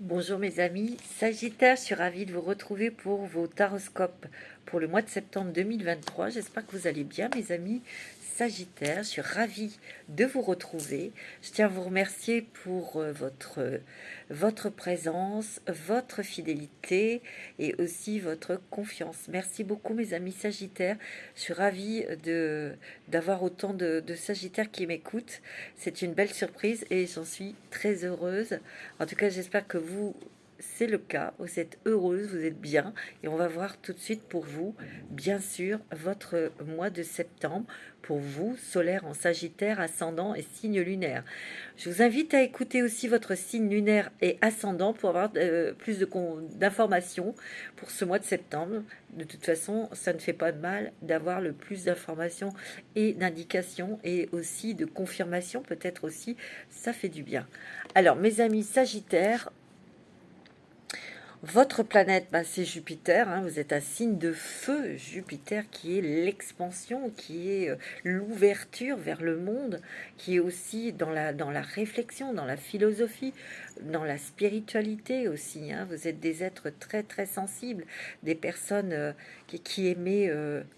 Bonjour mes amis, Sagittaire, je suis ravie de vous retrouver pour vos taroscopes pour le mois de septembre 2023. J'espère que vous allez bien mes amis Sagittaire, je suis ravie de vous retrouver. Je tiens à vous remercier pour votre présence, votre fidélité et aussi votre confiance. Merci beaucoup mes amis Sagittaires, je suis ravie d'avoir autant de Sagittaires qui m'écoutent. C'est une belle surprise et j'en suis très heureuse. En tout cas, j'espère que vous, c'est le cas. Vous êtes heureuse, vous êtes bien. Et on va voir tout de suite pour vous, bien sûr, votre mois de septembre. Pour vous, solaire en Sagittaire, ascendant et signe lunaire. Je vous invite à écouter aussi votre signe lunaire et ascendant pour avoir plus d'informations pour ce mois de septembre. De toute façon, ça ne fait pas de mal d'avoir le plus d'informations et d'indications et aussi de confirmations, peut-être aussi, ça fait du bien. Alors, mes amis Sagittaires, votre planète, c'est Jupiter, hein, vous êtes un signe de feu, Jupiter, qui est l'expansion, qui est l'ouverture vers le monde, qui est aussi dans la réflexion, dans la philosophie, dans la spiritualité aussi. Hein. Vous êtes des êtres très très sensibles, des personnes qui aimaient,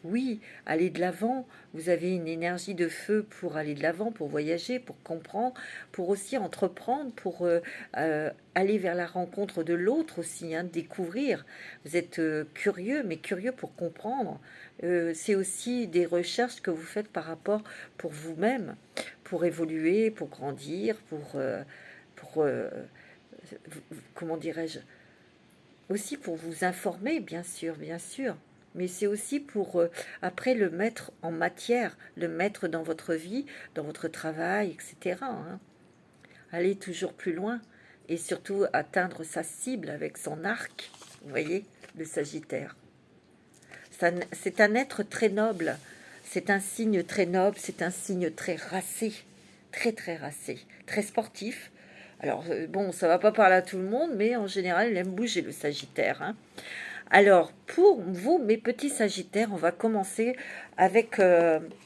oui, aller de l'avant. Vous avez une énergie de feu pour aller de l'avant, pour voyager, pour comprendre, pour aussi entreprendre, pour aller vers la rencontre de l'autre aussi, hein, découvrir. Vous êtes curieux, mais curieux pour comprendre. C'est aussi des recherches que vous faites par rapport pour vous-même, pour évoluer, pour grandir, pour comment dirais-je, aussi pour vous informer, bien sûr, bien sûr. Mais c'est aussi pour, après, le mettre en matière, le mettre dans votre vie, dans votre travail, etc. Hein. Aller toujours plus loin et surtout atteindre sa cible avec son arc, vous voyez, le Sagittaire. C'est un être très noble, c'est un signe très noble, c'est un signe très racé, très très racé, très sportif. Alors, bon, ça va pas parler à tout le monde, mais en général, il aime bouger le Sagittaire. Hein. Alors, pour vous, mes petits Sagittaires, on va commencer avec,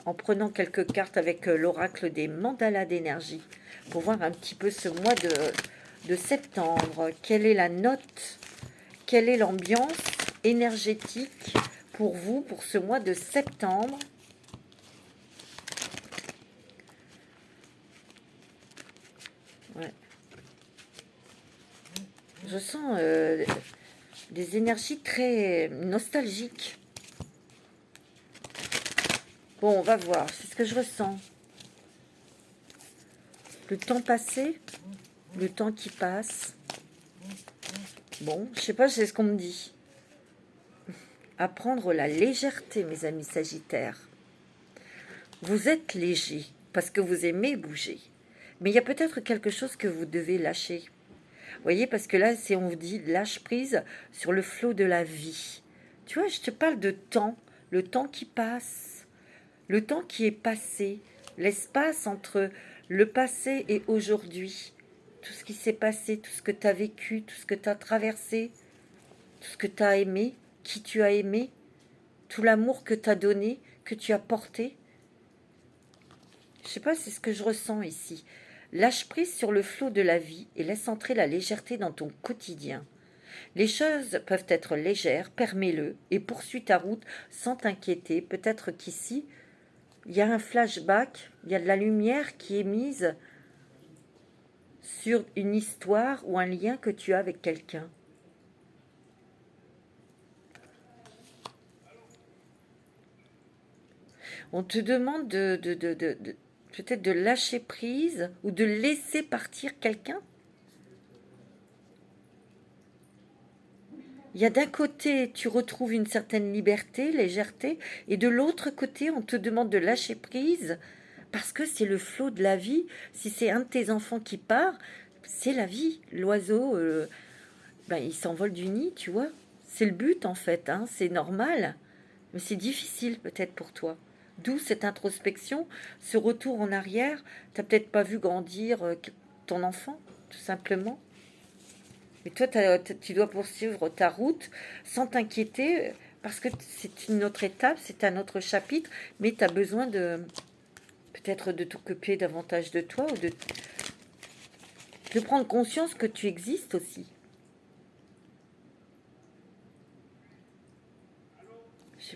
en prenant quelques cartes avec l'oracle des mandalas d'énergie, pour voir un petit peu ce mois de septembre. Quelle est la note, quelle est l'ambiance énergétique pour vous, pour ce mois de septembre. Ouais. Je sens des énergies très nostalgiques. Bon, on va voir, c'est ce que je ressens. Le temps passé, le temps qui passe. Bon, je sais pas, c'est ce qu'on me dit. Apprendre la légèreté, mes amis Sagittaires. Vous êtes léger parce que vous aimez bouger. Mais il y a peut-être quelque chose que vous devez lâcher. Vous voyez, parce que là, on vous dit lâche prise sur le flot de la vie. Tu vois, je te parle de temps, le temps qui passe, le temps qui est passé, l'espace entre le passé et aujourd'hui. Tout ce qui s'est passé, tout ce que tu as vécu, tout ce que tu as traversé, tout ce que tu as aimé, qui tu as aimé, tout l'amour que tu as donné, que tu as porté. Je sais pas, c'est ce que je ressens ici. Lâche prise sur le flot de la vie et laisse entrer la légèreté dans ton quotidien. Les choses peuvent être légères, permets-le et poursuis ta route sans t'inquiéter. Peut-être qu'ici, il y a un flashback, il y a de la lumière qui est mise sur une histoire ou un lien que tu as avec quelqu'un. On te demande peut-être de lâcher prise ou de laisser partir quelqu'un. Il y a d'un côté, tu retrouves une certaine liberté, légèreté, et de l'autre côté, on te demande de lâcher prise parce que c'est le flot de la vie. Si c'est un de tes enfants qui part, c'est la vie. L'oiseau, il s'envole du nid, tu vois. C'est le but en fait, hein, c'est normal. Mais c'est difficile peut-être pour toi. D'où cette introspection, ce retour en arrière. Tu n'as peut-être pas vu grandir ton enfant, tout simplement. Mais toi, tu dois poursuivre ta route sans t'inquiéter, parce que c'est une autre étape, c'est un autre chapitre, mais tu as besoin de peut-être de t'occuper davantage de toi ou de prendre conscience que tu existes aussi.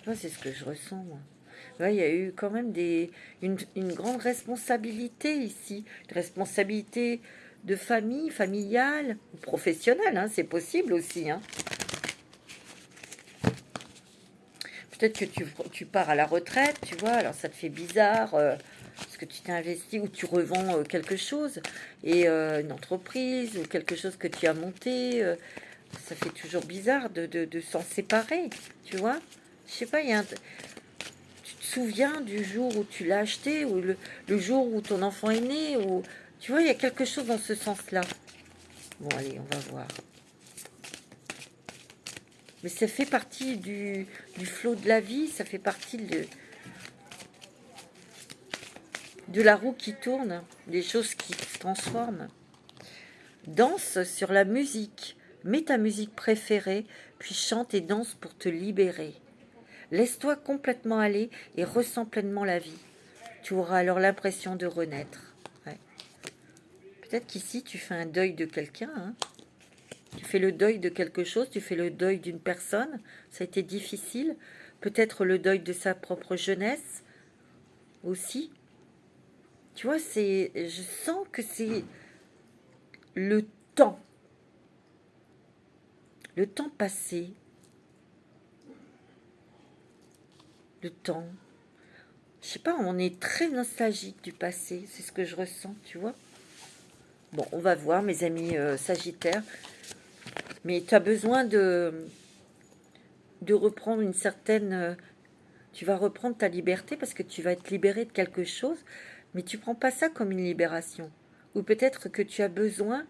pas, c'est ce que je ressens, moi. Ouais, il y a eu quand même une grande responsabilité ici. Une responsabilité de famille, familiale, ou professionnelle, hein, c'est possible aussi. Hein. Peut-être que tu pars à la retraite, tu vois, alors ça te fait bizarre, parce que tu t'es investi ou tu revends quelque chose, et une entreprise ou quelque chose que tu as monté, ça fait toujours bizarre de s'en séparer, tu vois. Je sais pas, tu te souviens du jour où tu l'as acheté, ou le jour où ton enfant est né, ou tu vois, il y a quelque chose dans ce sens-là. Bon, allez, on va voir. Mais ça fait partie du flot de la vie, ça fait partie de la roue qui tourne, des choses qui se transforment. Danse sur la musique, mets ta musique préférée, puis chante et danse pour te libérer. Laisse-toi complètement aller et ressens pleinement la vie. Tu auras alors l'impression de renaître. Ouais. Peut-être qu'ici, tu fais un deuil de quelqu'un. Hein. Tu fais le deuil de quelque chose, tu fais le deuil d'une personne. Ça a été difficile. Peut-être le deuil de sa propre jeunesse aussi. Tu vois, je sens que c'est le temps. Le temps passé. Le temps. Je sais pas, on est très nostalgique du passé. C'est ce que je ressens, tu vois. Bon, on va voir, mes amis Sagittaires. Mais tu as besoin de reprendre une certaine... tu vas reprendre ta liberté parce que tu vas être libéré de quelque chose, mais tu prends pas ça comme une libération. Ou peut-être que tu as besoin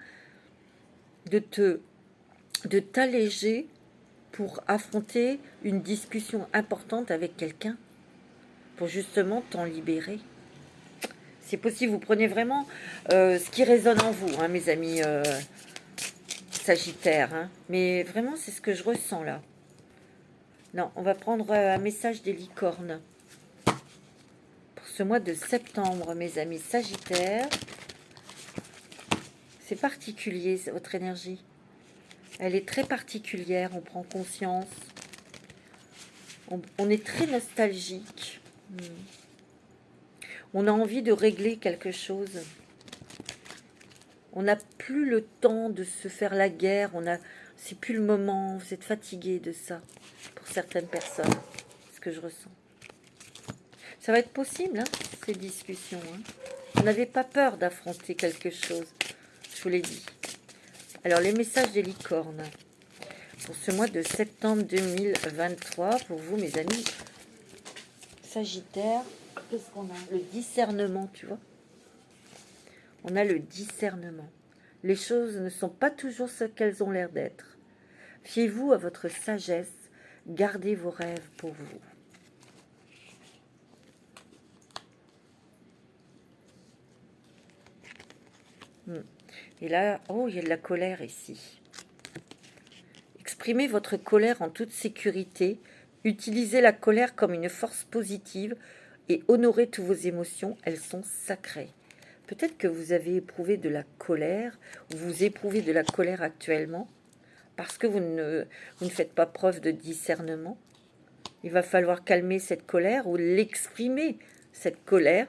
de t'alléger pour affronter une discussion importante avec quelqu'un, pour justement t'en libérer. C'est possible, vous prenez vraiment ce qui résonne en vous, hein, mes amis Sagittaires. Hein. Mais vraiment, c'est ce que je ressens là. Non, on va prendre un message des licornes. Pour ce mois de septembre, mes amis Sagittaires. C'est particulier, votre énergie. Elle est très particulière, on prend conscience. On est très nostalgique. On a envie de régler quelque chose. On n'a plus le temps de se faire la guerre. C'est plus le moment. Vous êtes fatigué de ça, pour certaines personnes. C'est ce que je ressens. Ça va être possible, hein, ces discussions. Hein. Vous n'avez pas peur d'affronter quelque chose. Je vous l'ai dit. Alors, les messages des licornes. Pour ce mois de septembre 2023, pour vous, mes amis Sagittaires, qu'est-ce qu'on a? Le discernement, tu vois. On a le discernement. Les choses ne sont pas toujours ce qu'elles ont l'air d'être. Fiez-vous à votre sagesse. Gardez vos rêves pour vous. Et là, oh, il y a de la colère ici. Exprimez votre colère en toute sécurité. Utilisez la colère comme une force positive et honorez toutes vos émotions. Elles sont sacrées. Peut-être que vous avez éprouvé de la colère, ou vous éprouvez de la colère actuellement, parce que vous ne faites pas preuve de discernement. Il va falloir calmer cette colère ou l'exprimer, cette colère,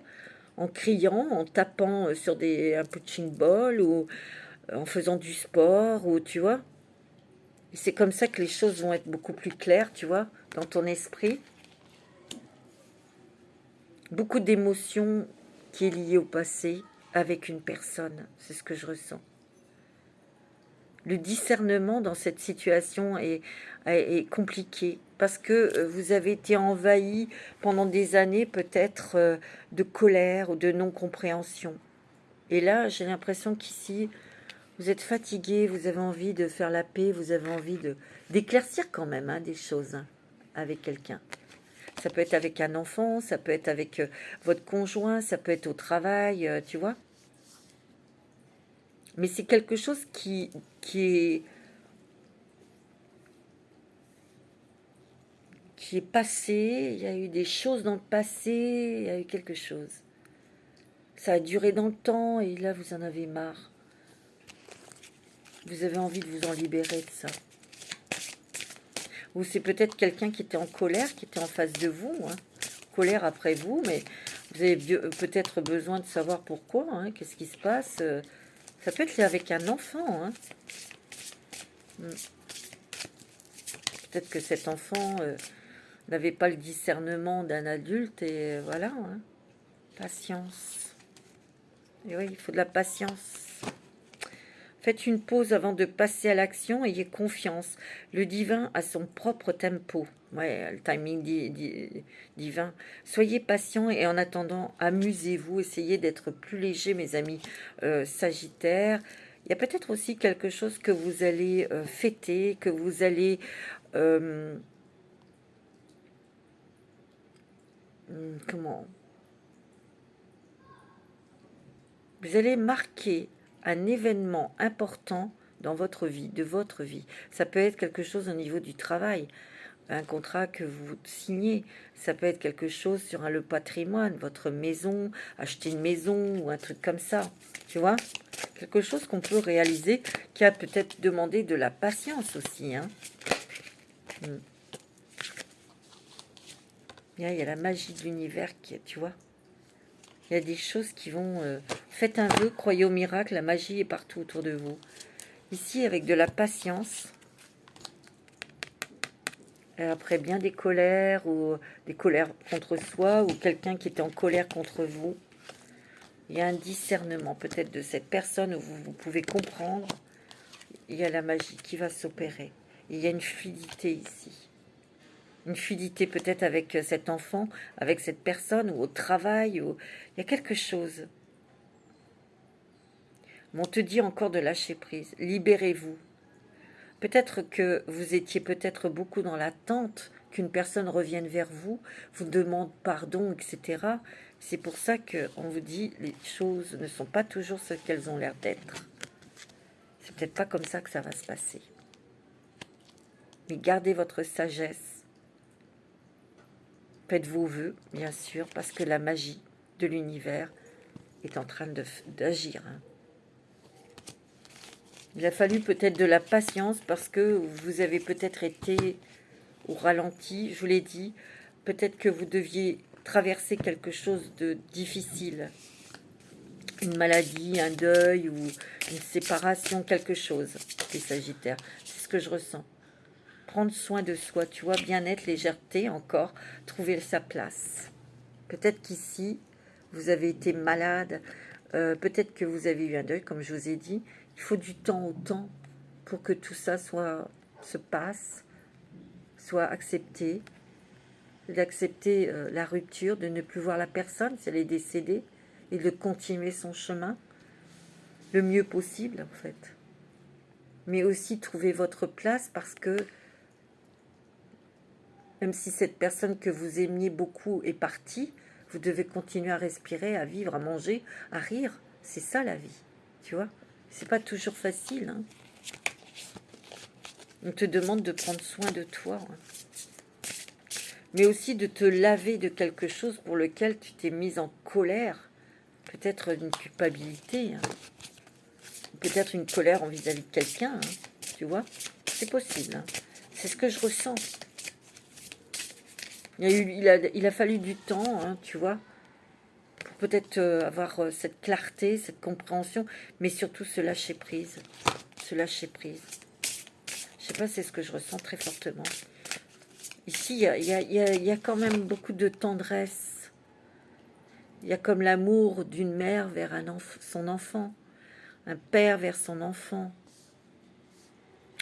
en criant, en tapant sur un punching ball ou en faisant du sport, ou tu vois. Et c'est comme ça que les choses vont être beaucoup plus claires, tu vois, dans ton esprit. Beaucoup d'émotions qui est liée au passé avec une personne, c'est ce que je ressens. Le discernement dans cette situation est compliqué parce que vous avez été envahi pendant des années peut-être de colère ou de non-compréhension. Et là, j'ai l'impression qu'ici, vous êtes fatigué, vous avez envie de faire la paix, vous avez envie d'éclaircir quand même hein, des choses hein, avec quelqu'un. Ça peut être avec un enfant, ça peut être avec votre conjoint, ça peut être au travail, tu vois. Mais c'est quelque chose qui est passé, il y a eu des choses dans le passé, il y a eu quelque chose. Ça a duré dans le temps et là vous en avez marre. Vous avez envie de vous en libérer de ça. Ou c'est peut-être quelqu'un qui était en colère, qui était en face de vous, hein. Colère après vous, mais vous avez peut-être besoin de savoir pourquoi, hein, qu'est-ce qui se passe. Ça peut être avec un enfant, hein. Peut-être que cet enfant n'avait pas le discernement d'un adulte, et voilà, hein. Patience. Et oui, il faut de la patience. Faites une pause avant de passer à l'action, ayez confiance. Le divin a son propre tempo. Ouais, le timing divin. Soyez patient et en attendant, amusez-vous. Essayez d'être plus léger, mes amis Sagittaires. Il y a peut-être aussi quelque chose que vous allez fêter, que vous allez... comment vous allez marquer un événement important dans votre vie, de votre vie. Ça peut être quelque chose au niveau du travail, un contrat que vous signez. Ça peut être quelque chose sur le patrimoine, votre maison, acheter une maison ou un truc comme ça. Tu vois, quelque chose qu'on peut réaliser qui a peut-être demandé de la patience aussi, hein. Il y a la magie de l'univers qui, tu vois. Il y a des choses qui vont... faites un vœu, croyez au miracle, la magie est partout autour de vous. Ici, avec de la patience. Et après, bien des colères, ou des colères contre soi, ou quelqu'un qui était en colère contre vous. Il y a un discernement peut-être de cette personne où vous pouvez comprendre. Il y a la magie qui va s'opérer. Il y a une fluidité ici. Une fluidité peut-être avec cet enfant, avec cette personne, ou au travail. Ou... il y a quelque chose. On te dit encore de lâcher prise. Libérez-vous. Peut-être que vous étiez peut-être beaucoup dans l'attente qu'une personne revienne vers vous, vous demande pardon, etc. C'est pour ça qu'on vous dit les choses ne sont pas toujours ce qu'elles ont l'air d'être. C'est peut-être pas comme ça que ça va se passer. Mais gardez votre sagesse. Faites vos vœux, bien sûr, parce que la magie de l'univers est en train d'agir. Hein. Il a fallu peut-être de la patience parce que vous avez peut-être été au ralenti, je vous l'ai dit. Peut-être que vous deviez traverser quelque chose de difficile. Une maladie, un deuil ou une séparation, quelque chose, les Sagittaires. C'est ce que je ressens. Prendre soin de soi, tu vois, bien-être, légèreté encore, trouver sa place. Peut-être qu'ici, vous avez été malade, peut-être que vous avez eu un deuil, comme je vous ai dit. Il faut du temps au temps pour que tout ça se passe, soit accepté, d'accepter la rupture, de ne plus voir la personne si elle est décédée, et de continuer son chemin le mieux possible, en fait. Mais aussi trouver votre place parce que même si cette personne que vous aimiez beaucoup est partie, vous devez continuer à respirer, à vivre, à manger, à rire. C'est ça la vie, tu vois. C'est pas toujours facile. Hein. On te demande de prendre soin de toi. Hein. Mais aussi de te laver de quelque chose pour lequel tu t'es mise en colère. Peut-être une culpabilité. Hein. Peut-être une colère vis-à-vis de quelqu'un. Hein. Tu vois. C'est possible. Hein. C'est ce que je ressens. Il a fallu du temps, hein, tu vois, pour peut-être avoir cette clarté, cette compréhension, mais surtout se lâcher prise. Se lâcher prise. Je sais pas, c'est ce que je ressens très fortement. Ici, il y a quand même beaucoup de tendresse. Il y a comme l'amour d'une mère vers son enfant, un père vers son enfant,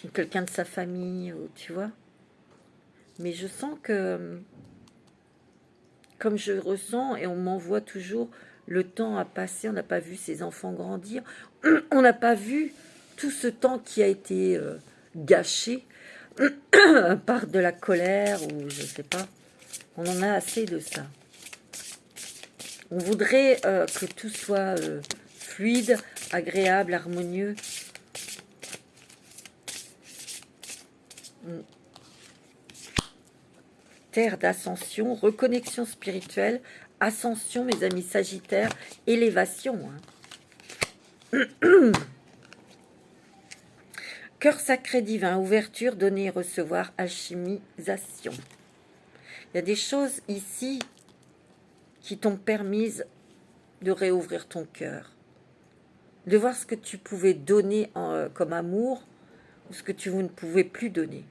ou quelqu'un de sa famille, ou, tu vois. Mais je sens que... comme je ressens, et on m'envoie toujours, le temps a passé, on n'a pas vu ses enfants grandir, on n'a pas vu tout ce temps qui a été gâché par de la colère, ou je sais pas, on en a assez de ça. On voudrait que tout soit fluide, agréable, harmonieux. Terre d'ascension, reconnexion spirituelle, ascension, mes amis Sagittaires, élévation. Hein. Cœur sacré divin, ouverture, donner et recevoir, alchimisation. Il y a des choses ici qui t'ont permis de réouvrir ton cœur, de voir ce que tu pouvais donner comme amour ou ce que tu ne pouvais plus donner.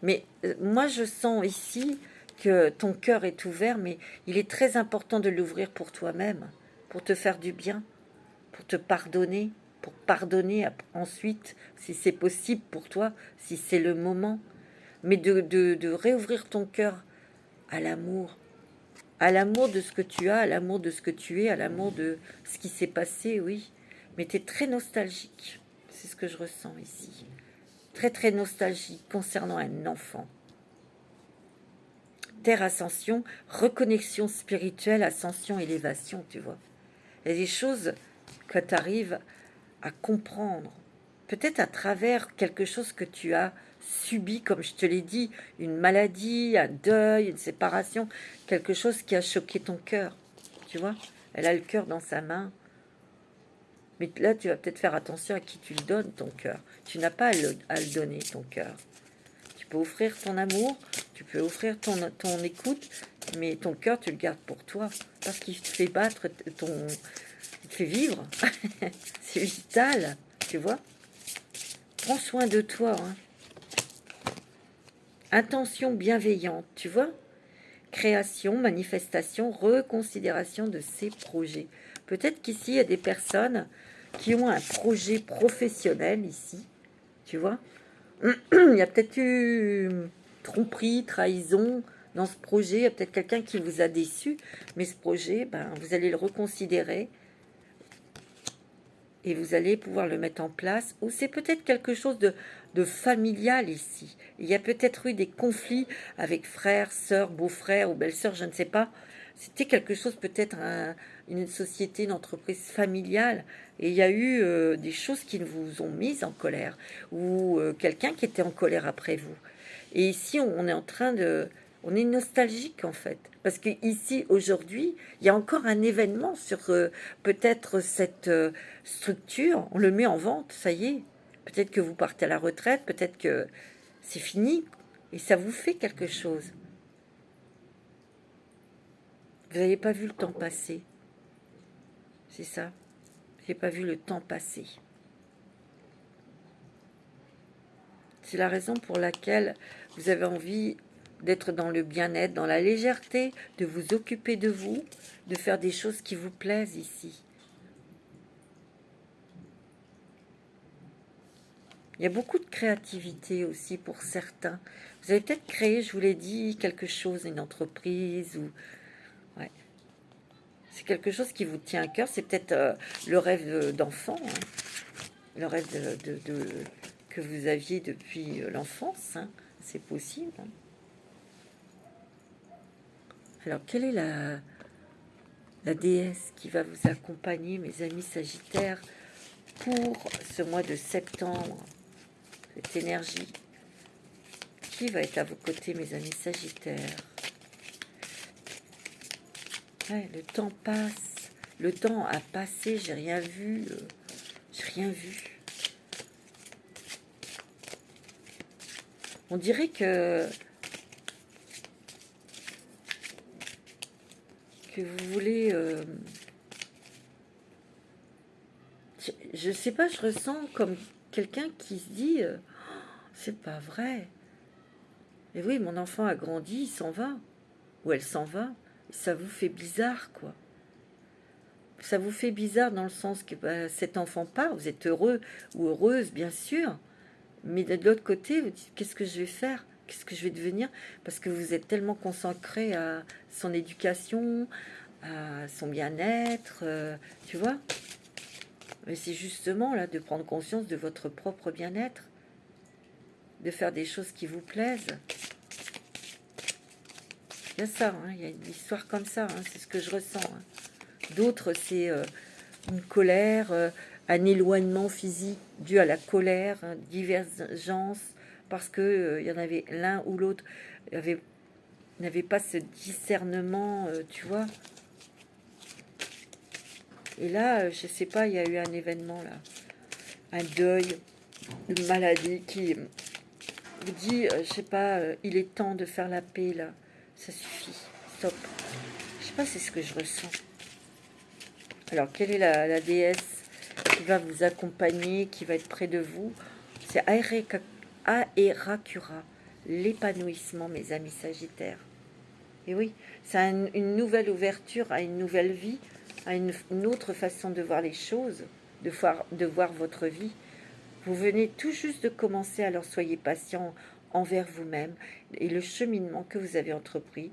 Mais moi, je sens ici que ton cœur est ouvert, mais il est très important de l'ouvrir pour toi-même, pour te faire du bien, pour te pardonner, pour pardonner ensuite, si c'est possible pour toi, si c'est le moment. Mais de réouvrir ton cœur à l'amour de ce que tu as, à l'amour de ce que tu es, à l'amour de ce qui s'est passé, oui. Mais tu es très nostalgique, c'est ce que je ressens ici. Très très nostalgique concernant un enfant. Terre, ascension, reconnexion spirituelle, ascension, élévation, tu vois. Il y a des choses que tu arrives à comprendre, peut-être à travers quelque chose que tu as subi, comme je te l'ai dit, une maladie, un deuil, une séparation, quelque chose qui a choqué ton cœur, tu vois. Elle a le cœur dans sa main, mais là, tu vas peut-être faire attention à qui tu le donnes, ton cœur. Tu n'as pas à le donner, ton cœur. Tu peux offrir ton amour, tu peux offrir ton écoute, mais ton cœur, tu le gardes pour toi, parce qu'il te fait battre, il te fait vivre. C'est vital, tu vois. Prends soin de toi. Hein. Intention bienveillante, tu vois. Création, manifestation, reconsidération de ses projets. Peut-être qu'ici, il y a des personnes qui ont un projet professionnel ici, tu vois. Il y a peut-être eu tromperie, trahison dans ce projet. Il y a peut-être quelqu'un qui vous a déçu, mais ce projet, vous allez le reconsidérer et vous allez pouvoir le mettre en place. Ou c'est peut-être quelque chose de familial ici. Il y a peut-être eu des conflits avec frères, sœurs, beaux-frères ou belles-sœurs, je ne sais pas. C'était quelque chose, peut-être une société, une entreprise familiale. Et il y a eu des choses qui vous ont mis en colère. Ou quelqu'un qui était en colère après vous. Et ici, on est en train de... On est nostalgique en fait. Parce que ici, aujourd'hui, il y a encore un événement sur peut-être cette structure. On le met en vente, ça y est. Peut-être que vous partez à la retraite, peut-être que c'est fini. Et ça vous fait quelque chose. Vous n'avez pas vu le temps passer. C'est ça. Vous n'avez pas vu le temps passer. C'est la raison pour laquelle vous avez envie d'être dans le bien-être, dans la légèreté, de vous occuper de vous, de faire des choses qui vous plaisent ici. Il y a beaucoup de créativité aussi pour certains. Vous avez peut-être créé, je vous l'ai dit, quelque chose, une entreprise ou... Ouais. C'est quelque chose qui vous tient à cœur. C'est peut-être le rêve d'enfant, hein. Le rêve que vous aviez depuis l'enfance. Hein. C'est possible. Hein. Alors, quelle est la déesse qui va vous accompagner, mes amis Sagittaires, pour ce mois de septembre? Cette énergie qui va être à vos côtés, mes amis Sagittaires? Ouais, le temps passe. Le temps a passé, j'ai rien vu. J'ai rien vu. On dirait que vous voulez... je sais pas, je ressens comme quelqu'un qui se dit c'est pas vrai. Et oui, mon enfant a grandi, il s'en va. Ou elle s'en va. Et ça vous fait bizarre, quoi. Ça vous fait bizarre dans le sens que cet enfant part, vous êtes heureux ou heureuse, bien sûr. Mais de l'autre côté, vous dites, qu'est-ce que je vais faire? Qu'est-ce que je vais devenir? Parce que vous êtes tellement consacré à son éducation, à son bien-être, tu vois. Mais c'est justement là de prendre conscience de votre propre bien-être, de faire des choses qui vous plaisent. Il y a ça, hein, il y a une histoire comme ça, hein, c'est ce que je ressens. Hein. D'autres, c'est une colère, un éloignement physique dû à la colère, hein, divergence, parce que il y en avait l'un ou l'autre n'avait pas ce discernement, tu vois. Et là, je sais pas, il y a eu un événement là, un deuil, une maladie qui vous dit, je sais pas, il est temps de faire la paix là, ça suffit, stop. Je sais pas, c'est ce que je ressens. Alors, quelle est la déesse qui va vous accompagner, qui va être près de vous? C'est Aerakura, l'épanouissement, mes amis Sagittaires. Et oui, c'est une nouvelle ouverture à une nouvelle vie, à une autre façon de voir les choses, de voir votre vie. Vous venez tout juste de commencer, alors soyez patient envers vous-même et le cheminement que vous avez entrepris,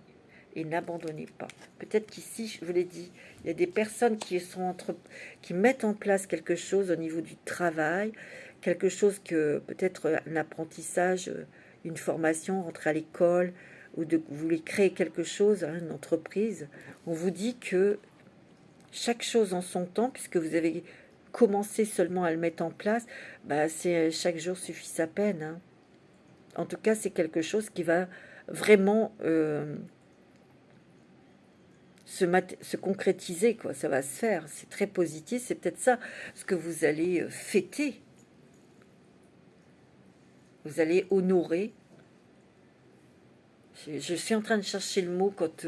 et n'abandonnez pas. Peut-être qu'ici, je vous l'ai dit, il y a des personnes qui mettent en place quelque chose au niveau du travail, quelque chose que peut-être un apprentissage, une formation, rentrer à l'école, ou vous voulez créer quelque chose, hein, une entreprise. On vous dit que chaque chose en son temps, puisque vous avez commencé seulement à le mettre en place, bah c'est chaque jour suffit sa peine, hein. En tout cas, c'est quelque chose qui va vraiment se concrétiser, quoi. Ça va se faire. C'est très positif. C'est peut-être ça ce que vous allez fêter. Vous allez honorer. Je suis en train de chercher le mot quand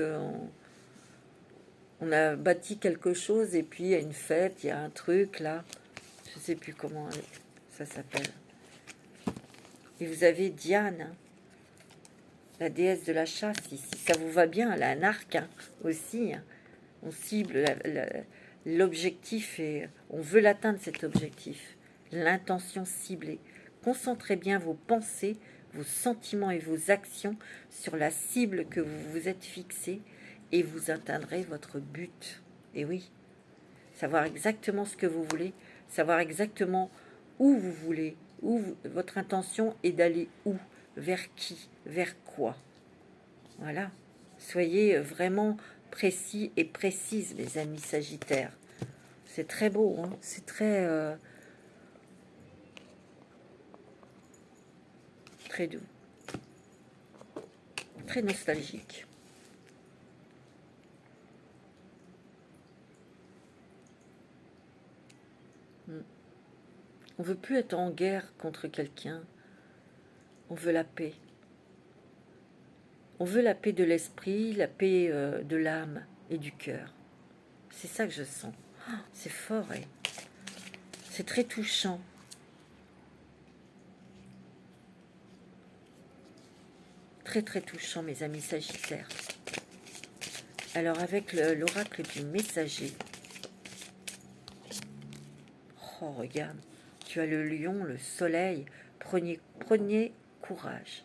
on a bâti quelque chose et puis il y a une fête, il y a un truc là. Je sais plus comment ça s'appelle. Et vous avez Diane, hein, la déesse de la chasse ici. Ça vous va bien, elle a un arc, hein, aussi, hein. On cible l'objectif et on veut l'atteindre, cet objectif. L'intention ciblée. Concentrez bien vos pensées, vos sentiments et vos actions sur la cible que vous vous êtes fixée et vous atteindrez votre but. Et oui, savoir exactement ce que vous voulez, savoir exactement où vous voulez, votre intention est d'aller où, vers qui, vers quoi. Voilà. Soyez vraiment précis et précise, mes amis Sagittaires. C'est très beau, hein, c'est très très doux, très nostalgique. On veut plus être en guerre contre quelqu'un. On veut la paix. On veut la paix de l'esprit, la paix de l'âme et du cœur. C'est ça que je sens. Oh, c'est fort, hein. C'est très touchant. Très très touchant, mes amis Sagittaires. Alors avec l'oracle du messager. Oh, regarde, tu as le lion, le soleil. Prenez courage.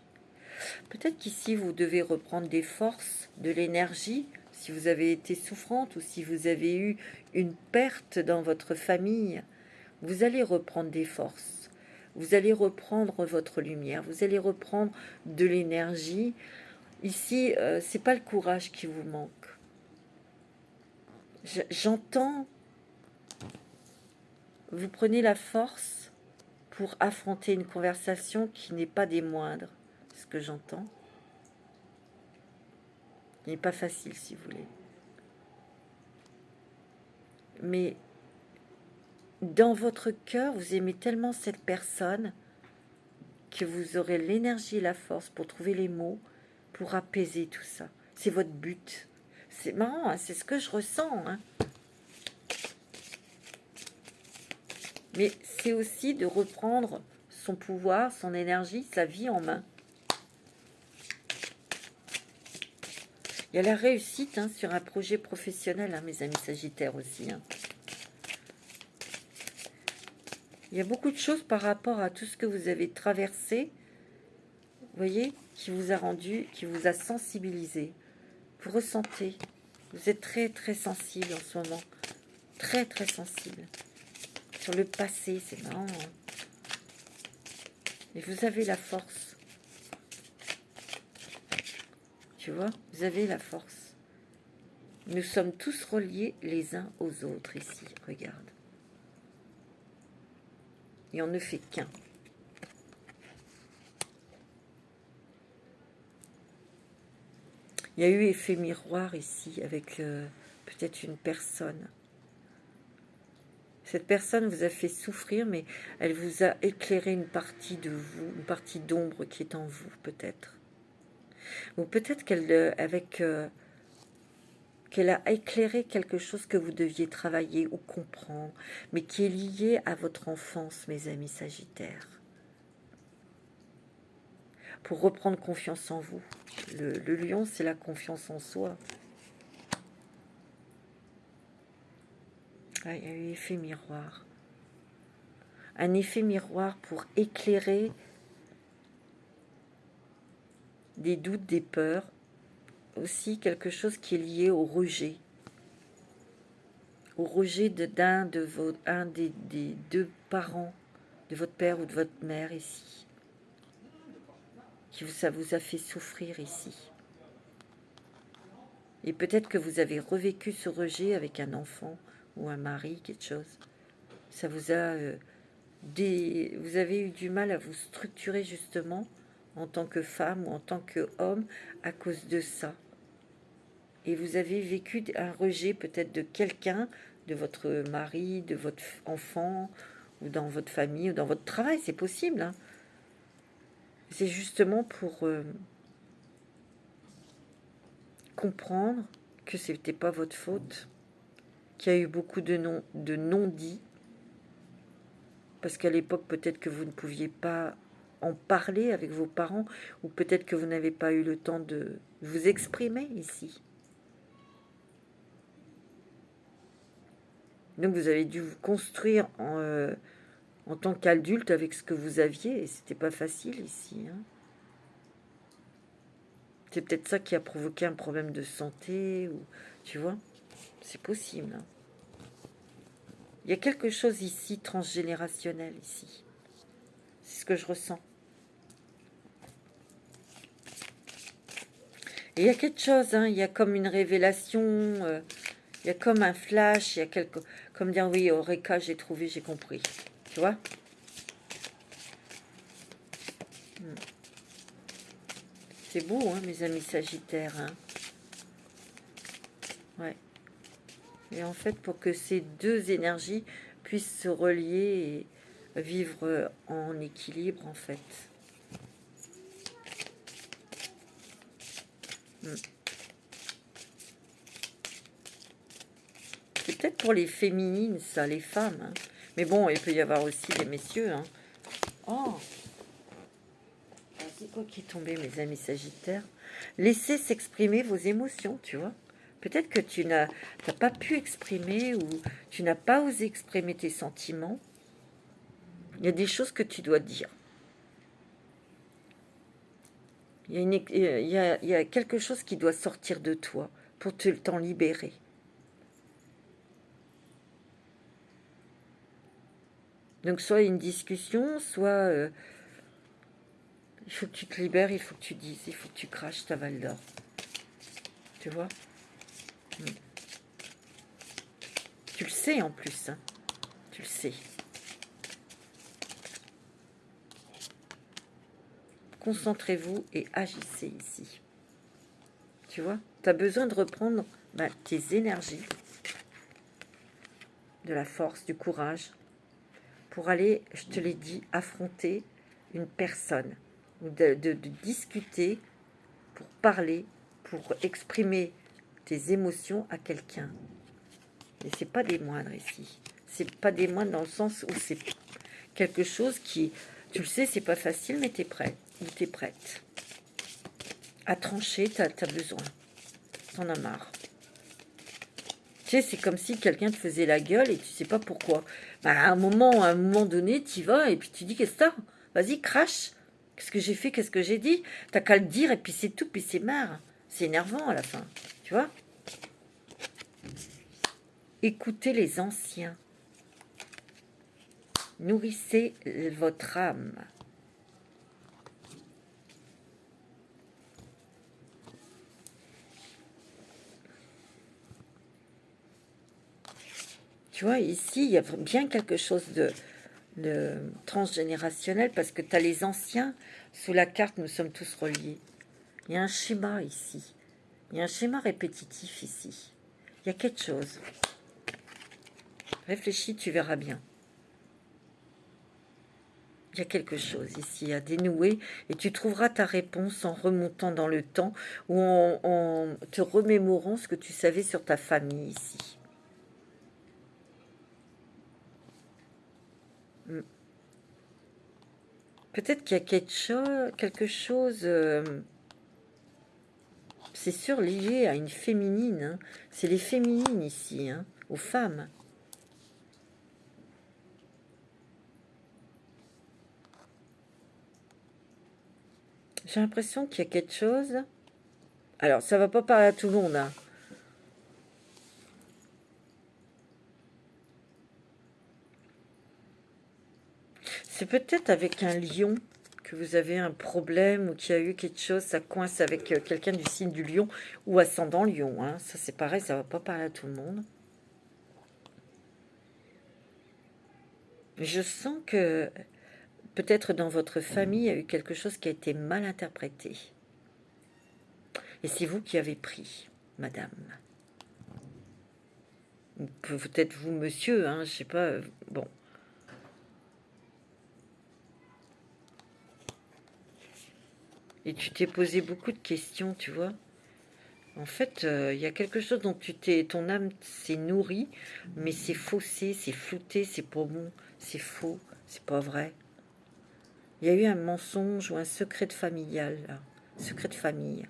Peut-être qu'ici, vous devez reprendre des forces, de l'énergie, si vous avez été souffrante ou si vous avez eu une perte dans votre famille. Vous allez reprendre des forces. Vous allez reprendre votre lumière. Vous allez reprendre de l'énergie. Ici, c'est pas le courage qui vous manque. J'entends, vous prenez la force pour affronter une conversation qui n'est pas des moindres. C'est ce que j'entends. Il n'est pas facile, si vous voulez. Mais dans votre cœur, vous aimez tellement cette personne que vous aurez l'énergie et la force pour trouver les mots, pour apaiser tout ça. C'est votre but. C'est marrant, hein, c'est ce que je ressens, hein. Mais c'est aussi de reprendre son pouvoir, son énergie, sa vie en main. Il y a la réussite, hein, sur un projet professionnel, hein, mes amis Sagittaires aussi, hein. Il y a beaucoup de choses par rapport à tout ce que vous avez traversé, vous voyez, qui vous a rendu, qui vous a sensibilisé. Vous ressentez, vous êtes très très sensible en ce moment, très très sensible. Sur le passé, c'est marrant, hein. Et vous avez la force. Tu vois, vous avez la force. Nous sommes tous reliés les uns aux autres ici, regarde. Et on ne fait qu'un. Il y a eu effet miroir ici avec peut-être une personne. Cette personne vous a fait souffrir, mais elle vous a éclairé une partie de vous, une partie d'ombre qui est en vous, peut-être. Ou peut-être qu'elle a éclairé quelque chose que vous deviez travailler ou comprendre, mais qui est lié à votre enfance, mes amis Sagittaires. Pour reprendre confiance en vous. Le lion, c'est la confiance en soi. Ah, il y a eu effet miroir. Un effet miroir pour éclairer des doutes, des peurs. Aussi quelque chose qui est lié au rejet. Au rejet un des deux parents, de votre père ou de votre mère ici. Ça vous a fait souffrir ici. Et peut-être que vous avez revécu ce rejet avec un enfant ou un mari, quelque chose. Ça vous a... vous avez eu du mal à vous structurer justement en tant que femme ou en tant qu'homme à cause de ça. Et vous avez vécu un rejet peut-être de quelqu'un, de votre mari, de votre enfant, ou dans votre famille, ou dans votre travail, c'est possible. Hein. C'est justement pour comprendre que ce n'était pas votre faute, qu'il y a eu beaucoup de non-dits, parce qu'à l'époque, peut-être que vous ne pouviez pas en parler avec vos parents, ou peut-être que vous n'avez pas eu le temps de vous exprimer ici. Donc vous avez dû vous construire en tant qu'adulte avec ce que vous aviez, et c'était pas facile ici. Hein. C'est peut-être ça qui a provoqué un problème de santé, ou tu vois, c'est possible. Hein. Il y a quelque chose ici, transgénérationnel ici. C'est ce que je ressens. Et il y a quelque chose, hein, il y a comme une révélation, il y a comme un flash, il y a comme dire oui, Eureka, j'ai trouvé, j'ai compris. Tu vois? C'est beau, hein, mes amis Sagittaires. Hein. Ouais. Et en fait, pour que ces deux énergies puissent se relier et vivre en équilibre, en fait. C'est peut-être pour les féminines, ça, les femmes. Hein. Mais bon, il peut y avoir aussi des messieurs. Hein. Oh, c'est quoi qui est tombé, mes amis Sagittaires? Laissez s'exprimer vos émotions, tu vois. Peut-être que tu n'as pas pu exprimer ou tu n'as pas osé exprimer tes sentiments. Il y a des choses que tu dois dire. Il y a quelque chose qui doit sortir de toi pour t'en libérer. Donc soit une discussion, soit il faut que tu te libères, il faut que tu dises, il faut que tu craches ta Val d'Or. Tu vois? Tu le sais en plus, hein. Tu le sais. Concentrez-vous et agissez ici. Tu vois? Tu as besoin de reprendre tes énergies, de la force, du courage, pour aller, je te l'ai dit, affronter une personne, ou de discuter, pour parler, pour exprimer tes émotions à quelqu'un. Et c'est pas des moindres ici. C'est pas des moindres dans le sens où c'est quelque chose qui, tu le sais, c'est pas facile, mais tu es prêt, ou tu es prête. À trancher, tu as besoin. T'en as marre. Tu sais, c'est comme si quelqu'un te faisait la gueule et tu sais pas pourquoi. À un moment donné, tu y vas et puis tu dis, qu'est-ce que t'as? Vas-y, crache. Qu'est-ce que j'ai fait? Qu'est-ce que j'ai dit? T'as qu'à le dire et puis c'est tout, puis c'est marre. C'est énervant à la fin. Tu vois? Écoutez les anciens. Nourrissez votre âme. Tu vois, ici, il y a bien quelque chose de transgénérationnel parce que tu as les anciens. Sous la carte, nous sommes tous reliés. Il y a un schéma ici. Il y a un schéma répétitif ici. Il y a quelque chose. Réfléchis, tu verras bien. Il y a quelque chose ici à dénouer et tu trouveras ta réponse en remontant dans le temps ou en te remémorant ce que tu savais sur ta famille ici. Hmm. Peut-être qu'il y a quelque chose, c'est sûr, lié à une féminine. Hein. C'est les féminines ici, hein, aux femmes. J'ai l'impression qu'il y a quelque chose. Alors, ça va pas parler à tout le monde. Hein. C'est peut-être avec un lion que vous avez un problème ou qu'il y a eu quelque chose, ça coince avec quelqu'un du signe du lion ou ascendant lion. Hein. Ça, c'est pareil, ça va pas parler à tout le monde. Mais je sens que peut-être dans votre famille, il y a eu quelque chose qui a été mal interprété. Et c'est vous qui avez pris, madame. Ou peut-être vous, monsieur, hein, je sais pas. Bon. Et tu t'es posé beaucoup de questions, tu vois. En fait, il y a quelque chose dont ton âme s'est nourrie, mais c'est faussé, c'est flouté, c'est pas bon, c'est faux, c'est pas vrai. Il y a eu un mensonge ou un secret familial, là. Secret de famille.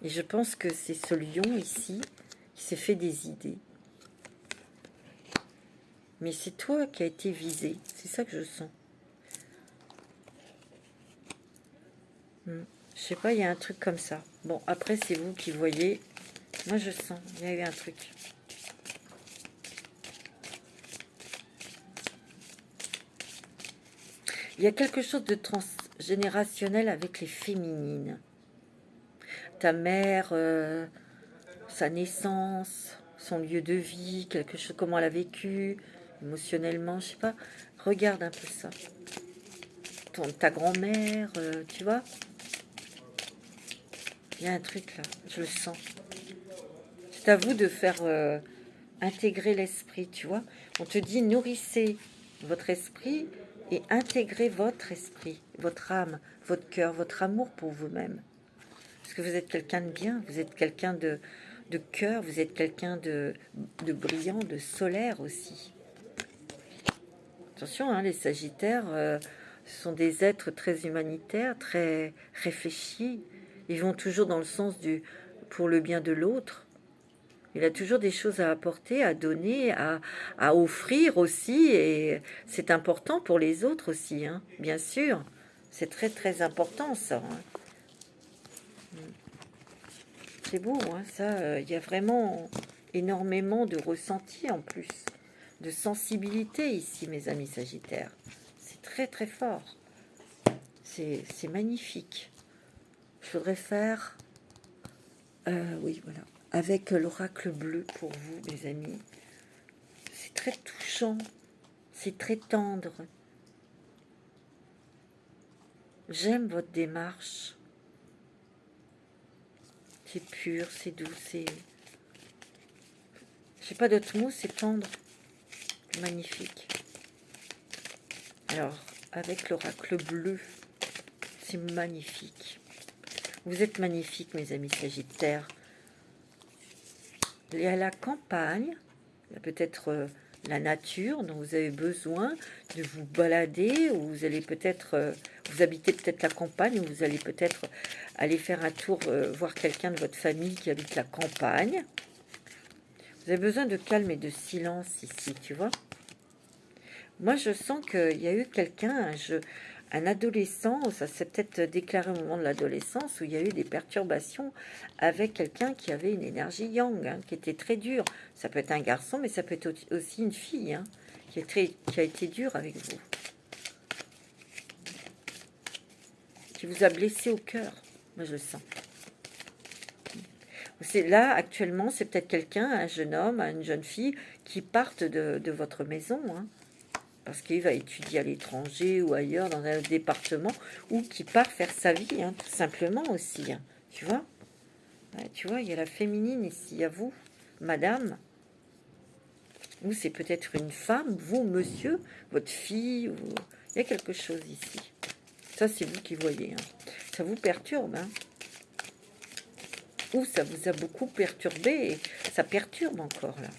Et je pense que c'est ce lion ici qui s'est fait des idées. Mais c'est toi qui as été visé, c'est ça que je sens. Je sais pas, il y a un truc comme ça. Bon, après, c'est vous qui voyez. Moi, je sens, il y a eu un truc. Il y a quelque chose de transgénérationnel avec les féminines. Ta mère, sa naissance, son lieu de vie, quelque chose, comment elle a vécu, émotionnellement, je sais pas. Regarde un peu ça. Ta grand-mère, tu vois. Il y a un truc là, je le sens. C'est à vous de faire intégrer l'esprit, tu vois. On te dit nourrissez votre esprit et intégrez votre esprit, votre âme, votre cœur, votre amour pour vous-même. Parce que vous êtes quelqu'un de bien, vous êtes quelqu'un de cœur, vous êtes quelqu'un de brillant, de solaire aussi. Attention, hein, les Sagittaires, ce sont des êtres très humanitaires, très réfléchis. Ils vont toujours dans le sens pour le bien de l'autre. Il a toujours des choses à apporter, à donner, à offrir aussi. Et c'est important pour les autres aussi, hein, bien sûr. C'est très, très important, ça. Hein. C'est beau, hein, ça. Il y a vraiment énormément de ressenti en plus. De sensibilité ici, mes amis Sagittaires. C'est très, très fort. C'est magnifique. Je voudrais faire... oui, voilà. Avec l'oracle bleu pour vous, mes amis. C'est très touchant. C'est très tendre. J'aime votre démarche. C'est pur, c'est doux, c'est... Je sais pas d'autres mots, c'est tendre. Magnifique. Alors, avec l'oracle bleu, c'est magnifique. Vous êtes magnifiques, mes amis Sagittaires. Il y a la campagne, il y a peut-être la nature dont vous avez besoin de vous balader, ou vous allez peut-être, vous habitez peut-être la campagne, ou vous allez peut-être aller faire un tour, voir quelqu'un de votre famille qui habite la campagne. Vous avez besoin de calme et de silence ici, tu vois. Moi, je sens qu'il y a eu quelqu'un, un adolescent, ça s'est peut-être déclaré au moment de l'adolescence, où il y a eu des perturbations avec quelqu'un qui avait une énergie yang, hein, qui était très dur. Ça peut être un garçon, mais ça peut être aussi une fille, hein, qui a été dure avec vous. Qui vous a blessé au cœur. Moi, je le sens. Là, actuellement, c'est peut-être quelqu'un, un jeune homme, une jeune fille, qui partent de votre maison, hein, parce qu'il va étudier à l'étranger ou ailleurs dans un autre département, ou qui part faire sa vie, hein, tout simplement aussi, hein, tu vois. Ouais, tu vois, il y a la féminine ici, à vous, madame. Ou c'est peut-être une femme, vous, monsieur, votre fille, ou... il y a quelque chose ici. Ça, c'est vous qui voyez. Hein. Ça vous perturbe, hein. Ou ça vous a beaucoup perturbé, et ça perturbe encore, là.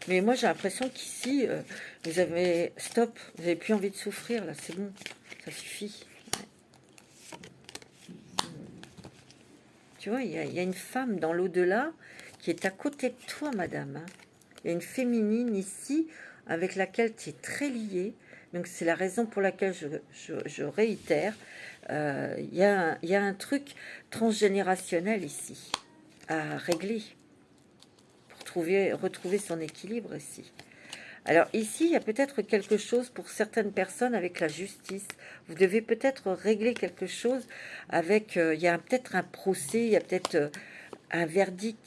Mais moi, j'ai l'impression qu'ici, vous avez... Stop, vous n'avez plus envie de souffrir, là, c'est bon, ça suffit. Tu vois, il y a une femme dans l'au-delà qui est à côté de toi, madame. Hein. Il y a une féminine ici avec laquelle tu es très liée. Donc, c'est la raison pour laquelle je réitère. Il y a un truc transgénérationnel ici à régler pour retrouver son équilibre ici. Alors ici, il y a peut-être quelque chose pour certaines personnes avec la justice. Vous devez peut-être régler quelque chose avec... il y a peut-être un procès, il y a peut-être un verdict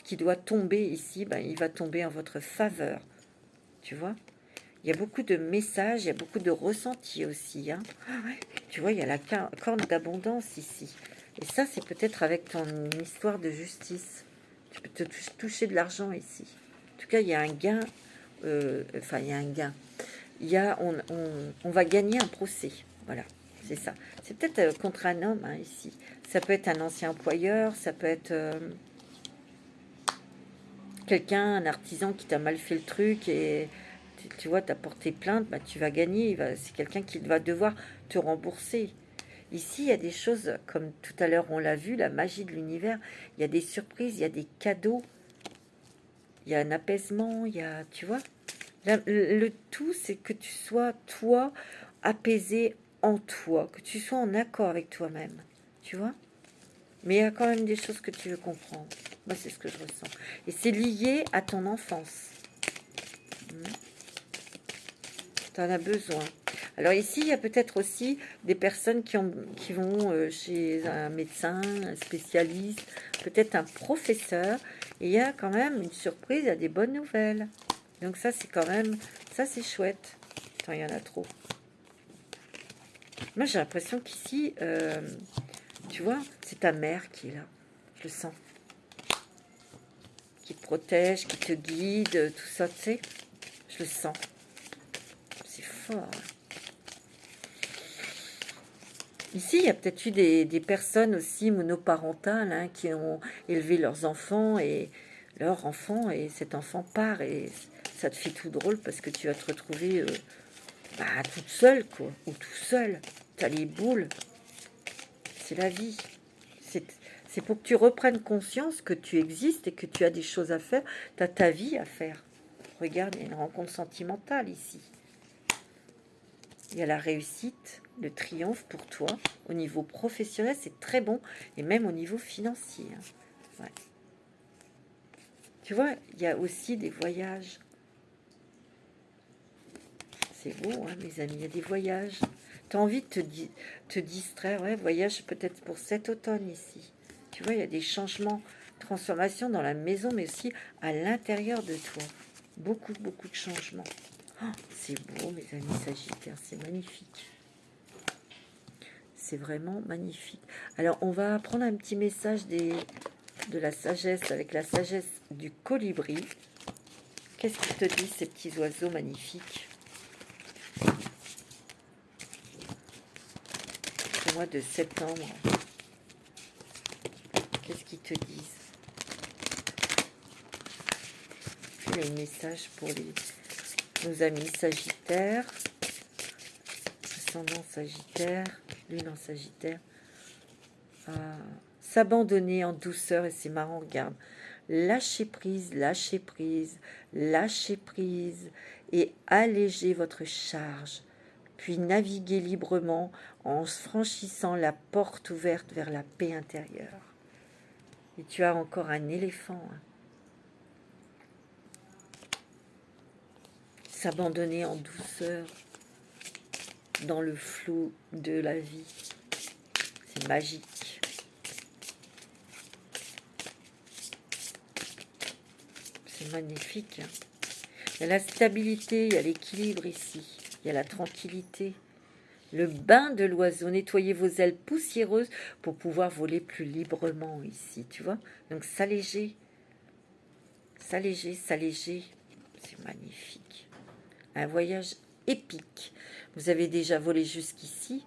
qui doit tomber ici. Ben, il va tomber en votre faveur. Tu vois? Il y a beaucoup de messages, il y a beaucoup de ressentis aussi. Hein. Tu vois, il y a la corne d'abondance ici. Et ça, c'est peut-être avec ton histoire de justice. Tu peux te toucher de l'argent ici. En tout cas, il y a un gain. Enfin, il y a un gain. On va gagner un procès. Voilà, c'est ça. C'est peut-être contre un homme, hein, ici. Ça peut être un ancien employeur, ça peut être quelqu'un, un artisan qui t'a mal fait le truc et tu vois, tu as porté plainte, bah, tu vas gagner. C'est quelqu'un qui va devoir te rembourser. Ici, il y a des choses, comme tout à l'heure on l'a vu, la magie de l'univers. Il y a des surprises, il y a des cadeaux. Il y a un apaisement, il y a, tu vois. Le tout, c'est que tu sois, toi, apaisé en toi, que tu sois en accord avec toi-même, tu vois. Mais il y a quand même des choses que tu veux comprendre. Moi, c'est ce que je ressens. Et c'est lié à ton enfance. Tu en as besoin. Alors ici, il y a peut-être aussi des personnes qui vont chez un médecin, un spécialiste, peut-être un professeur. Et il y a quand même une surprise, il y a des bonnes nouvelles. Donc ça, c'est quand même... Ça, c'est chouette. Attends, il y en a trop. Moi, j'ai l'impression qu'ici, tu vois, c'est ta mère qui est là. Je le sens. Qui te protège, qui te guide, tout ça, tu sais. Je le sens. C'est fort. Ici, il y a peut-être eu des personnes aussi monoparentales hein, qui ont élevé leurs enfants et cet enfant part et ça te fait tout drôle parce que tu vas te retrouver toute seule, quoi, ou tout seul. T'as les boules. C'est la vie. C'est pour que tu reprennes conscience que tu existes et que tu as des choses à faire. Tu as ta vie à faire. Regarde, il y a une rencontre sentimentale ici. Il y a la réussite, le triomphe pour toi. Au niveau professionnel, c'est très bon. Et même au niveau financier. Hein. Ouais. Tu vois, il y a aussi des voyages. C'est beau, hein, mes amis. Il y a des voyages. Tu as envie de te distraire. Ouais, voyage peut-être pour cet automne ici. Tu vois, il y a des changements, transformations dans la maison, mais aussi à l'intérieur de toi. Beaucoup, beaucoup de changements. Oh, c'est beau, mes amis Sagittaires. C'est magnifique. C'est vraiment magnifique. Alors, on va prendre un petit message de la sagesse, avec la sagesse du colibri. Qu'est-ce qu'ils te disent, ces petits oiseaux magnifiques? Ce mois de septembre. Qu'est-ce qu'ils te disent? Il y a un message pour nos amis Sagittaires. Ascendant Sagittaire, Lune en Sagittaire. S'abandonner en douceur, et c'est marrant, regarde. Lâchez prise, lâchez prise, lâchez prise et allégez votre charge. Puis naviguez librement en franchissant la porte ouverte vers la paix intérieure. Et tu as encore un éléphant. Hein. S'abandonner en douceur dans le flou de la vie. C'est magique. C'est magnifique. Hein. Il y a la stabilité, il y a l'équilibre ici. Il y a la tranquillité. Le bain de l'oiseau, nettoyez vos ailes poussiéreuses pour pouvoir voler plus librement ici, tu vois. Donc s'alléger. s'alléger, s'alléger. C'est magnifique. Un voyage épique. Vous avez déjà volé jusqu'ici.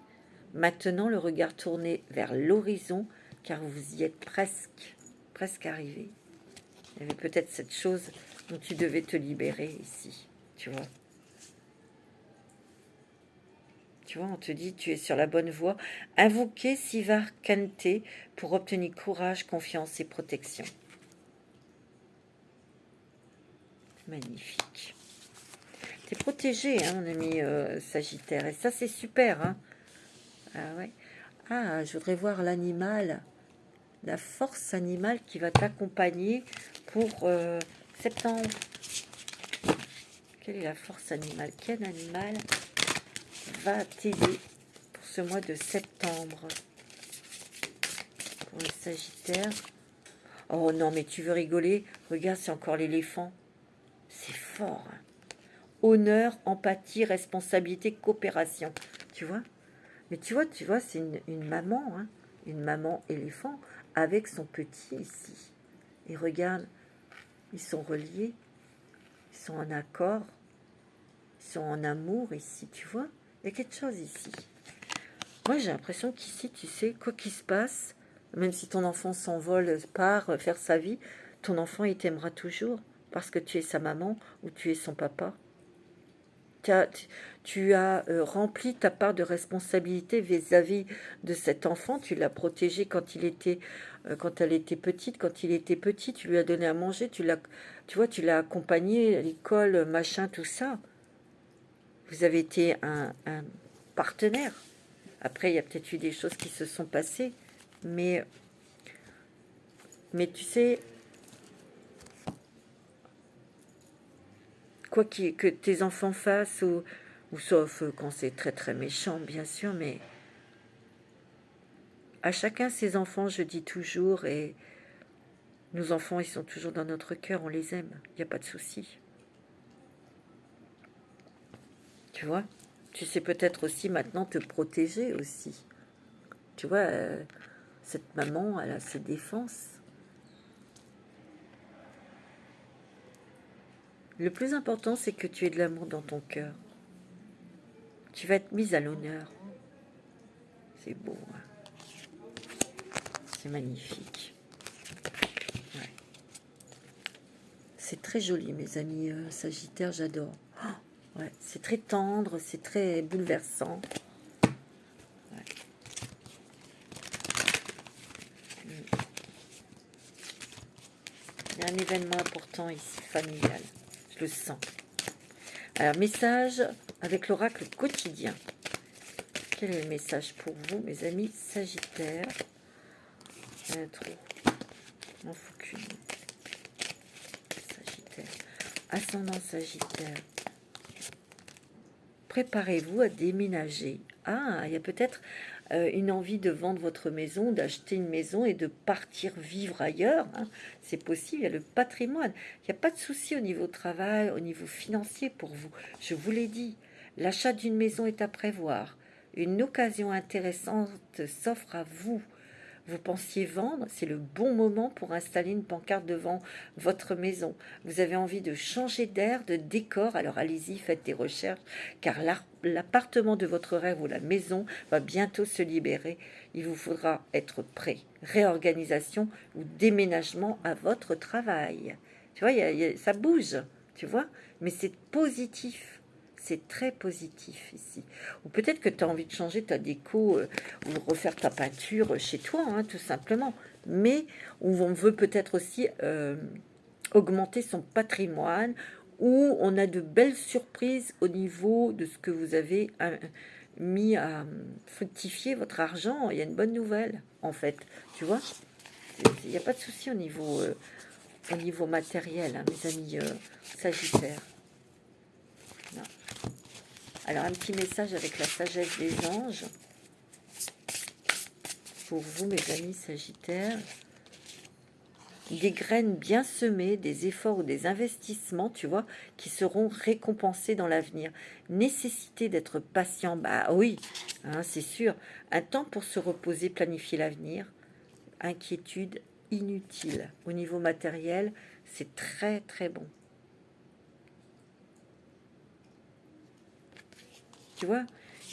Maintenant, le regard tourné vers l'horizon, car vous y êtes presque arrivé. Il y avait peut-être cette chose dont tu devais te libérer ici, tu vois. Tu vois, on te dit, tu es sur la bonne voie. Invoquez Sivar Kante pour obtenir courage, confiance et protection. Magnifique. Tu es protégé, hein, mon ami Sagittaire. Et ça, c'est super. Hein. Ah ouais. Ah, je voudrais voir l'animal, la force animale qui va t'accompagner pour septembre. Quelle est la force animale? Quel animal va t'aider pour ce mois de septembre? Pour le Sagittaire. Oh non, mais tu veux rigoler? Regarde, c'est encore l'éléphant. C'est fort. Hein. Honneur, empathie, responsabilité, coopération. Tu vois? Mais tu vois, c'est une maman, hein, une maman éléphant avec son petit ici. Et regarde, ils sont reliés, ils sont en accord, ils sont en amour ici, tu vois? Il y a quelque chose ici. Moi, j'ai l'impression qu'ici, tu sais, quoi qu'il se passe, même si ton enfant s'envole, part faire sa vie, ton enfant, il t'aimera toujours parce que tu es sa maman ou tu es son papa. Tu as rempli ta part de responsabilité vis-à-vis de cet enfant. Tu l'as protégé quand quand elle était petite, quand il était petit. Tu lui as donné à manger. Tu vois, tu l'as accompagné à l'école, machin, tout ça. Vous avez été un partenaire. Après, il y a peut-être eu des choses qui se sont passées, mais tu sais, quoi que tes enfants fassent ou sauf quand c'est très très méchant, bien sûr, mais à chacun ses enfants, je dis toujours, et nos enfants, ils sont toujours dans notre cœur, on les aime, il n'y a pas de souci. Tu vois, tu sais peut-être aussi maintenant te protéger aussi. Tu vois, cette maman, elle a ses défenses. Le plus important, c'est que tu aies de l'amour dans ton cœur. Tu vas être mise à l'honneur. C'est beau, hein. C'est magnifique. Ouais. C'est très joli, mes amis Sagittaires, j'adore. Oh, ouais, c'est très tendre, c'est très bouleversant. Ouais. Il y a un événement important ici, familial. Je le sens. Alors, message avec l'oracle quotidien. Quel est le message pour vous, mes amis Sagittaires? Un trou. M'en faut qu'une. Sagittaire. Ascendant Sagittaire. Préparez-vous à déménager. Ah, il y a peut-être une envie de vendre votre maison, d'acheter une maison et de partir vivre ailleurs. Hein. C'est possible, il y a le patrimoine. Il n'y a pas de souci au niveau travail, au niveau financier pour vous. Je vous l'ai dit, l'achat d'une maison est à prévoir. Une occasion intéressante s'offre à vous. Vous pensiez vendre, c'est le bon moment pour installer une pancarte devant votre maison. Vous avez envie de changer d'air, de décor, alors allez-y, faites des recherches, car l'appartement de votre rêve ou la maison va bientôt se libérer. Il vous faudra être prêt. Réorganisation ou déménagement à votre travail. Tu vois, ça bouge, tu vois, mais c'est positif. C'est très positif ici. Ou peut-être que tu as envie de changer ta déco ou refaire ta peinture chez toi, hein, tout simplement. Mais on veut peut-être aussi augmenter son patrimoine, ou on a de belles surprises au niveau de ce que vous avez mis à fructifier votre argent. Il y a une bonne nouvelle, en fait. Tu vois, il n'y a pas de souci au niveau matériel, hein, mes amis Sagittaires. Non. Alors, un petit message avec la sagesse des anges pour vous, mes amis Sagittaires. Des graines bien semées, des efforts ou des investissements, tu vois, qui seront récompensés dans l'avenir. Nécessité d'être patient, bah oui, hein, c'est sûr. Un temps pour se reposer, planifier l'avenir. Inquiétude inutile. Au niveau matériel, C'est très très bon. Tu vois,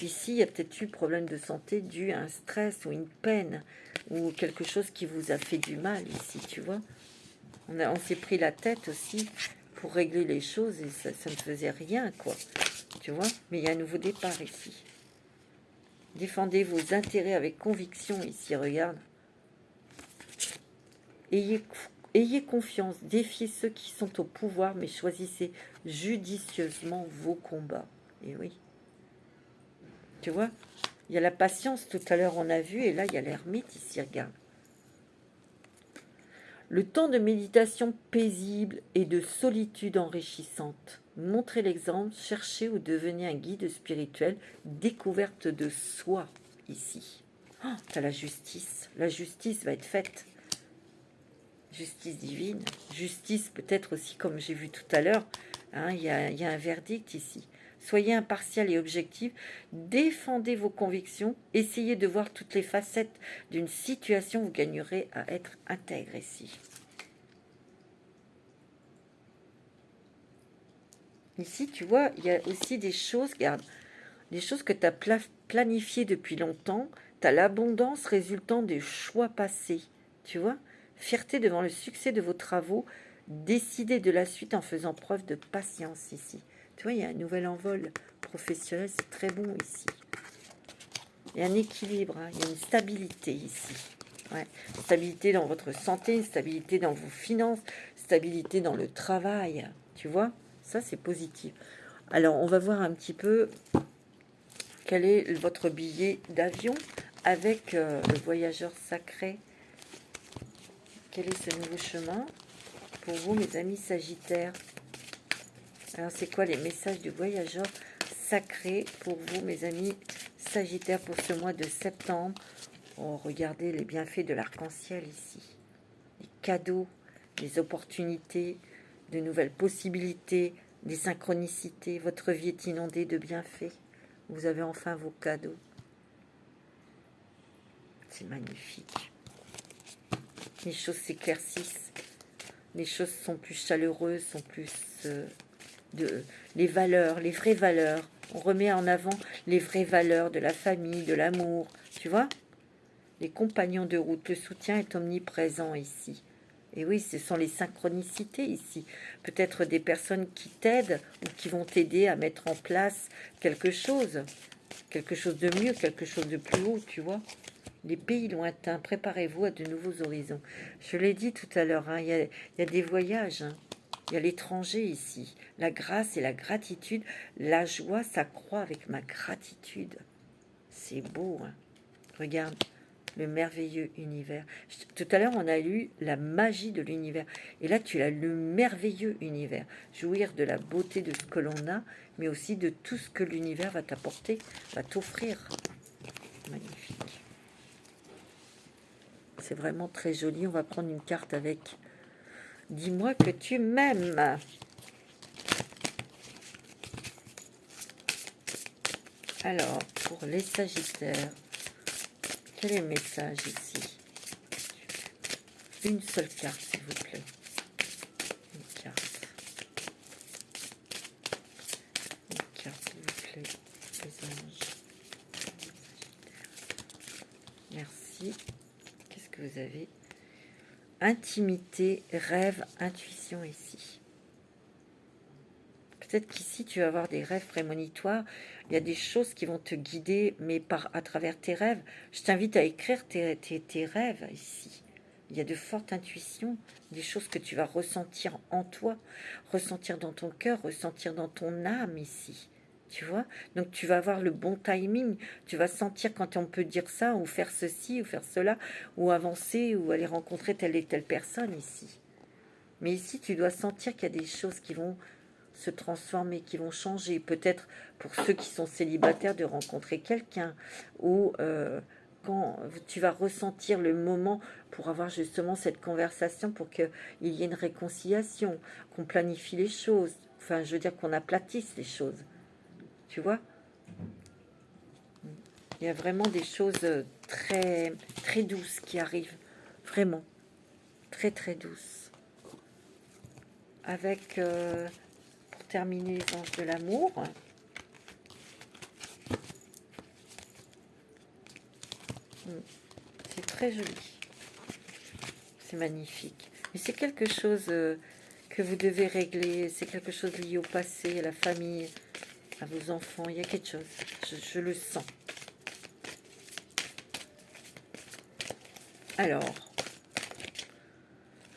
ici, il y a peut-être eu problème de santé dû à un stress ou une peine ou quelque chose qui vous a fait du mal ici, tu vois. On s'est pris la tête aussi pour régler les choses et ça ne faisait rien, quoi. Tu vois, mais il y a un nouveau départ ici. Défendez vos intérêts avec conviction ici, regarde. Ayez confiance, défiez ceux qui sont au pouvoir, mais choisissez judicieusement vos combats. Et oui. Tu vois, il y a la patience, tout à l'heure on a vu, et là il y a l'ermite ici, regarde. Le temps de méditation paisible et de solitude enrichissante. Montrez l'exemple, cherchez ou devenez un guide spirituel, découverte de soi ici. Oh, t'as la justice va être faite. Justice divine, justice peut-être aussi comme j'ai vu tout à l'heure, hein, il y a un verdict ici. Soyez impartial et objectif, défendez vos convictions, essayez de voir toutes les facettes d'une situation, vous gagnerez à être intègre ici. Ici, tu vois, il y a aussi des choses, regarde, des choses que tu as planifiées depuis longtemps, tu as l'abondance résultant des choix passés, tu vois. Fierté devant le succès de vos travaux, décidez de la suite en faisant preuve de patience ici. Tu vois, il y a un nouvel envol professionnel, c'est très bon ici. Il y a un équilibre, hein, il y a une stabilité ici. Ouais. Stabilité dans votre santé, une stabilité dans vos finances, stabilité dans le travail, tu vois. Ça, c'est positif. Alors, on va voir un petit peu quel est votre billet d'avion avec le voyageur sacré. Quel est ce nouveau chemin pour vous, mes amis Sagittaires? Alors, c'est quoi les messages du voyageur sacré pour vous, mes amis Sagittaires, pour ce mois de septembre? Oh, regardez les bienfaits de l'arc-en-ciel ici. Les cadeaux, les opportunités, de nouvelles possibilités, des synchronicités. Votre vie est inondée de bienfaits. Vous avez enfin vos cadeaux. C'est magnifique. Les choses s'éclaircissent. Les choses sont plus chaleureuses, sont plus... les valeurs, les vraies valeurs. On remet en avant les vraies valeurs de la famille, de l'amour. Tu vois? Les compagnons de route, le soutien est omniprésent ici. Et oui, ce sont les synchronicités ici. Peut-être des personnes qui t'aident ou qui vont t'aider à mettre en place quelque chose de mieux, quelque chose de plus haut, tu vois. Les pays lointains, préparez-vous à de nouveaux horizons. Je l'ai dit tout à l'heure, hein, il y a des voyages, hein. Il y a l'étranger ici. La grâce et la gratitude, la joie s'accroît avec ma gratitude. C'est beau, hein. Regarde. Le merveilleux univers. Tout à l'heure, on a lu la magie de l'univers. Et là, tu as le merveilleux univers. Jouir de la beauté de ce que l'on a, mais aussi de tout ce que l'univers va t'apporter, va t'offrir. Magnifique. C'est vraiment très joli. On va prendre une carte avec « Dis-moi que tu m'aimes ». Alors, pour les Sagittaires, quel est le message ici? Une seule carte, s'il vous plaît. Une carte. Une carte, s'il vous plaît. Les anges. Merci. Qu'est-ce que vous avez? Intimité, rêve, intuition ici. Peut-être qu'ici, tu vas avoir des rêves prémonitoires. Il y a des choses qui vont te guider, mais à travers tes rêves. Je t'invite à écrire tes rêves ici. Il y a de fortes intuitions, des choses que tu vas ressentir en toi, ressentir dans ton cœur, ressentir dans ton âme ici. Tu vois? Donc tu vas avoir le bon timing. Tu vas sentir quand on peut dire ça, ou faire ceci, ou faire cela, ou avancer, ou aller rencontrer telle et telle personne ici. Mais ici, tu dois sentir qu'il y a des choses qui vont se transformer, qui vont changer. Peut-être pour ceux qui sont célibataires de rencontrer quelqu'un, ou quand tu vas ressentir le moment pour avoir justement cette conversation, pour qu'il y ait une réconciliation, qu'on planifie les choses, enfin je veux dire qu'on aplatisse les choses, tu vois. Il y a vraiment des choses très, très douces qui arrivent, vraiment, très très douces. avec, pour terminer, les anges de l'amour. C'est très joli. C'est magnifique. Mais c'est quelque chose que vous devez régler. C'est quelque chose lié au passé, à la famille, à vos enfants. Il y a quelque chose. Je le sens. Alors,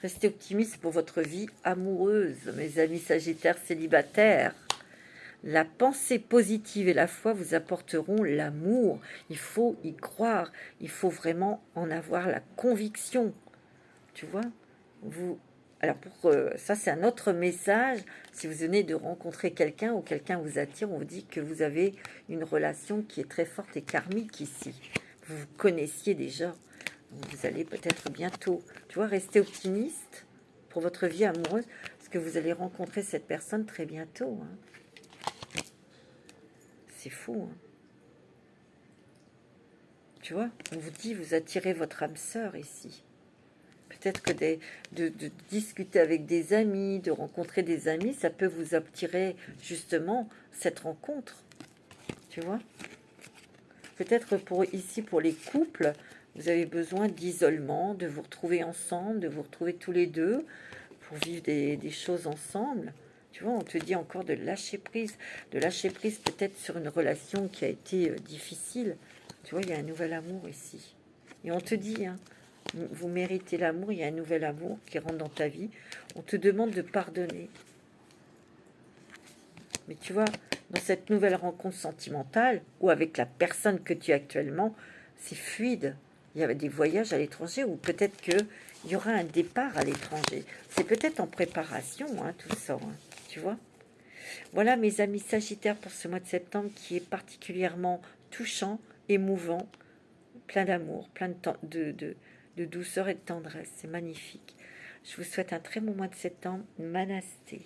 restez optimiste pour votre vie amoureuse, mes amis sagittaires célibataires. La pensée positive et la foi vous apporteront l'amour. Il faut y croire. Il faut vraiment en avoir la conviction. Tu vois, alors pour ça, c'est un autre message. Si vous venez de rencontrer quelqu'un ou quelqu'un vous attire, on vous dit que vous avez une relation qui est très forte et karmique ici. Vous vous connaissiez déjà. Vous allez peut-être bientôt, tu vois, rester optimiste pour votre vie amoureuse, parce que vous allez rencontrer cette personne très bientôt. Hein. C'est fou. Hein. Tu vois, on vous dit, vous attirez votre âme sœur ici. Peut-être que de discuter avec des amis, de rencontrer des amis, ça peut vous attirer justement cette rencontre. Tu vois, peut-être pour ici, pour les couples, vous avez besoin d'isolement, de vous retrouver ensemble, de vous retrouver tous les deux pour vivre des choses ensemble. Tu vois, on te dit encore de lâcher prise peut-être sur une relation qui a été difficile. Tu vois, il y a un nouvel amour ici. Et on te dit, hein, vous méritez l'amour, il y a un nouvel amour qui rentre dans ta vie. On te demande de pardonner. Mais tu vois, dans cette nouvelle rencontre sentimentale, ou avec la personne que tu es actuellement, c'est fluide. Il y avait des voyages à l'étranger, ou peut-être qu'il y aura un départ à l'étranger. C'est peut-être en préparation, hein, tout ça, hein, tu vois. Voilà mes amis sagittaires pour ce mois de septembre qui est particulièrement touchant, émouvant, plein d'amour, plein de douceur et de tendresse. C'est magnifique. Je vous souhaite un très bon mois de septembre. Manasté.